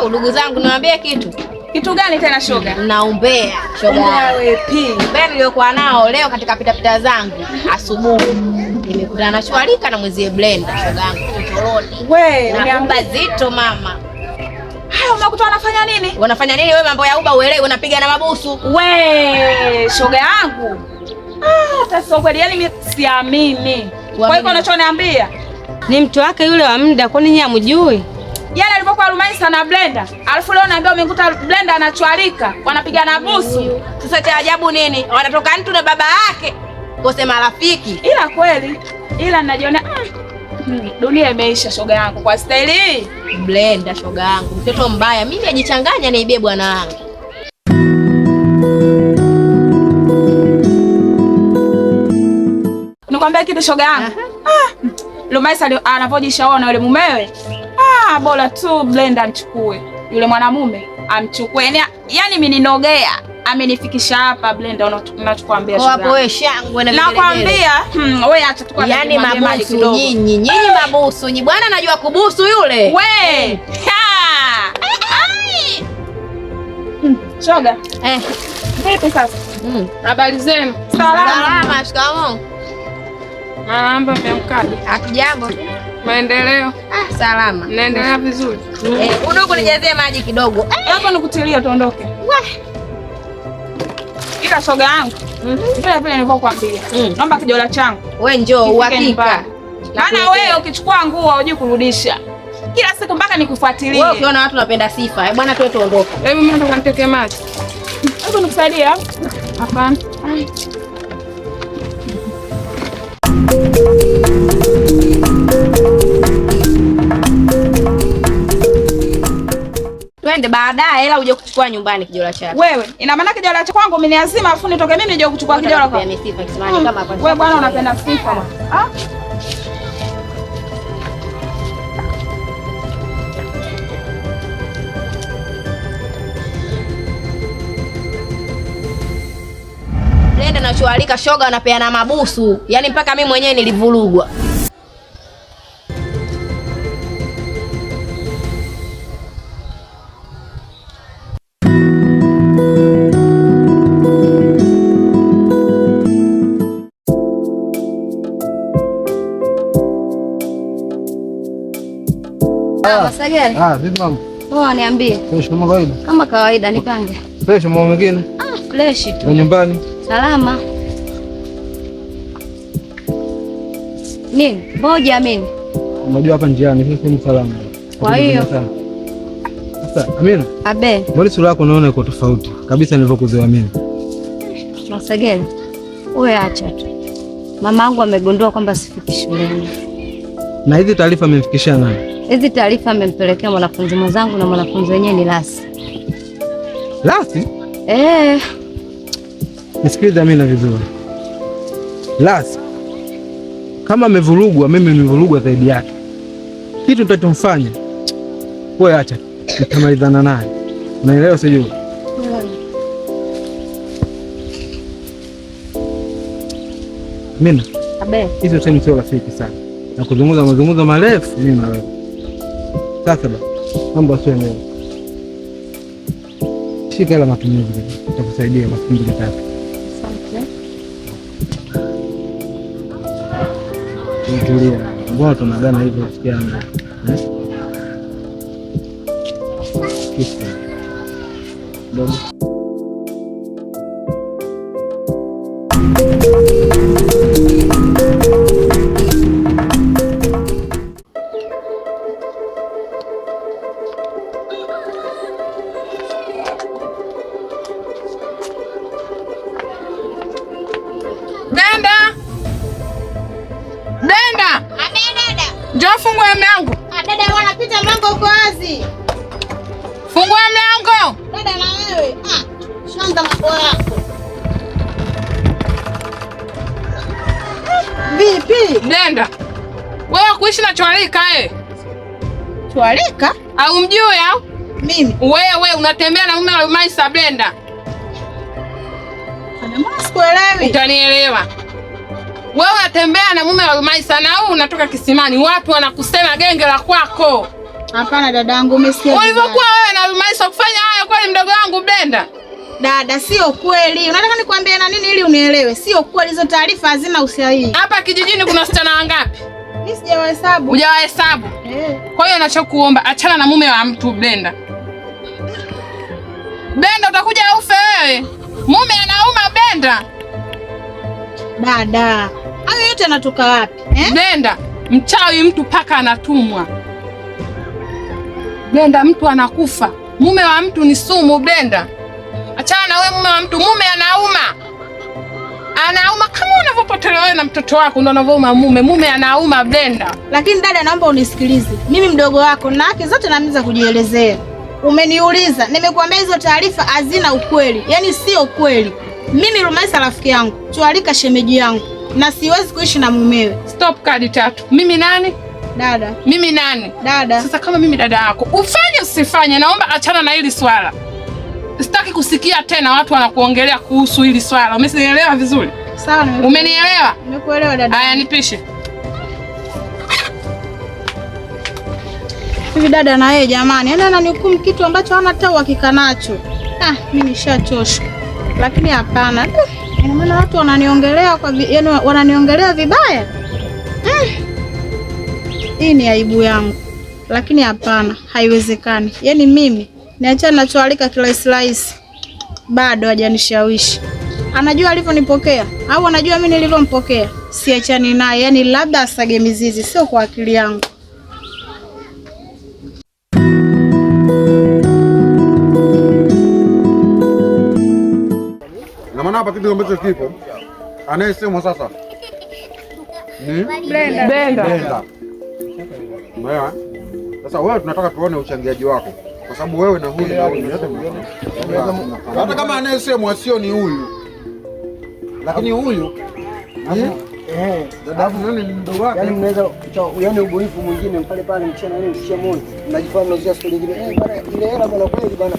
Ndugu zangu niwaambie kitu. Kitu gani tena shoga? Naombea shoga. Umbea niliokuwa nao leo katika pitapita zangu asubuhi. Nimekutana na Shwarika na mwezie Blenda shoga yangu chochoroni. Wewe, unaomba zito mama. Haya umekuta wanafanya nini? Wanafanya nini wewe mambo ya uba uelewe unapiga na mabusu. Wewe, shoga yangu. Sasa kweli yani mimi siamini. Kwa hiyo unachoniambia ni mtu wake yule wa muda, kwani nyinyi hamjui? Yale alipokuwa Lumaisa na Blenda. Alafu leo naambia umekuta Blenda anachwarika, wanapigana busu. Sasa cha ajabu nini? Wanatoka mtu na baba yake. Kose marafiki. Ila kweli, ila ninajiona dunia imeisha shoga yangu kwa staili hii. Blenda shoga yangu, mtoto mbaya. Mimi ajichanganya na ibie bwana wangu. Nikwambia kitu shoga yangu. Lumaisa anapojishauri na yule mumewe. Bora tu Blenda amchukue. Yule mwanamume amchukue. Yaani mimi ninogea. Amenifikisha hapa Blenda unachokuambia shoga. Hapo wewe shangwe na vigelegele. Nakwambia, wewe acha tukua na yaani mabusu nyinyi mabusu. Nyi bwana anajua kubusu yule. We. Shoga. Vipi sasa? Habari zenu? Salama, shikamoo. Mambo mmeamkaje? Hakijambo. Maendeleo? Salama. Naendelea vizuri. Udogo nijazie maji kidogo. Hapo nikutilia tuondoke. Ila shoga yangu. Vile vile nilivyokuambia. Naomba kijola changu. Wewe njoo uhakika. Maana wewe ukichukua nguo hujui kurudisha. Kila siku mpaka nikufuatilie. Wewe ukiona watu wanapenda sifa, bwana tu tuondoke. Hebu mimi nataka niteke maji. Hebu nikusaidia. Hapana. Twende baadaye ila uje kuchukua nyumbani kijola chako. Wewe, ina maana kijola chako kwangu mimi lazima afu nitoke mimi nije kuchukua kijola kwako. Wewe bwana unapenda sifa bwana. Blenda na Shwarika shoga wanapeana mabusu. Yaani mpaka mimi mwenyewe nilivurugwa. Masagari. Vipi mama? Poa, niambie. Fresh kama kawaida. Kama kawaida nipange. Fresh mama mwingine? Fresh tu. Na nyumbani? Salama. Nini? Ngoja mimi. Unajua hapa njiani hivi ni salama. Kwa hiyo. Sasa, Amina. Abe. Mbona sura yako naona iko tofauti kabisa nilivyokuzoea mimi? Masagari. Wewe acha tu. Mamangu amegundua kwamba sifiki shuleni. Na hizi taarifa amemfikishia nani? Hizi taarifa amempelekea mwanafunzi mwenzangu na mwanafunzi wenyewe ni Lasi. Lasi? Nisikilize Amina vizuri. Lasi kama amevurugwa, mimi nimevurugwa zaidi yake. Kitu tutachomfanya wewe acha, nitamalizana naye. Unaelewa sijui? Amina. Abe. Hizo sehemu sio rafiki sana. Na kuzungumza mazungumzo marefu mimi na wewe. Sasa mambo sio leo. Shika hela matumizi, nitakusaidia kwa kipindi kitatu. Asante. Tulia. Mbona tunagana hivyo sikia yangu? Kisa. Dogo. Njoo fungua mlango. Dada wanapita mlango uko wazi. Fungua mlango. Dada na wewe. Shanga mambo yako. Vipi? Blenda. Wewe kuishi na Shwarika Shwarika? Au mjui au? Mimi. Wewe unatembea na mume wa Lumaisa Blenda. Mbona sikuelewi? Utanielewa. Wewe unatembea na mume wa Lumaisa na wewe unatoka kisimani. Watu wanakusema genge la kwako. Hapana dadangu, umesikia? Ulivyokuwa wewe na Lumaisa kufanya haya kweli mdogo wangu Brenda? Dada, sio kweli. Unataka nikwambie na nini ili unielewe? Sio kweli, hizo taarifa hazina usahihi. Hapa kijijini kuna wasichana wangapi? Mimi sijawahesabu. Hujawahesabu? Kwa hiyo ninachokuomba achana na mume wa mtu Brenda. Brenda utakuja ufe wewe. Mume anauma Brenda. Dada, hayo yote yanatoka wapi? Brenda, mchawi mtu paka anatumwa. Brenda, mtu anakufa. Mume wa mtu ni sumu Brenda. Achana na wewe mume wa mtu, mume anauma. Anauma kama unavyopotelea wewe na mtoto wako ndio unavyouma mume. Mume anauma Brenda. Lakini dada, naomba unisikilize. Mimi mdogo wako na haki zote naweza kujielezea. Umeniuliza, nimekuambia hizo taarifa hazina ukweli. Yaani sio kweli. Mimi Lumaisa rafiki yangu, Chualika shemeji yangu, na siwezi kuishi na mumewe. Stop kadi 3. Mimi nani? Dada. Mimi nani? Dada. Sasa kama mimi dada yako, ufanye usifanye, naomba achana na hili swala. Sitaki kusikia tena watu wanakuongelea kuhusu hili swala. Umenielewa vizuri? Sawa, umenielewa? Nimekuelewa dada. Haya, nipishe. Hivi dada na yeye jamani, yaani ananihukumu kitu ambacho hana hata uhakika nacho. Mimi nishachoshwa. Lakini hapana. Ina maana watu wananiongelea yaani wananiongelea vibaya. Hii ni aibu yangu. Lakini hapana, haiwezekani. Yaani mimi niachana na Chualika kirahisi. Bado hajanishawishi. Anajua alivyonipokea au anajua mimi nilivyompokea. Siachani naye, yaani labda asage mizizi, sio kwa akili yangu. Na maana hapa kitu ambacho kipo anayesemwa sasa Brenda. Umeelewa? Sasa wewe tunataka tuone uchangiaji wako, kwa sababu wewe na huyu hata kama anayesemwa sio ni huyu, lakini huyu dada nani ni mdogo wake. Yaani mnaweza yaani ubunifu mwingine pale pale mchana nini kisha muone. Mnajifahamu mnazia siku nyingine. Bana ile hela bana kweli bana.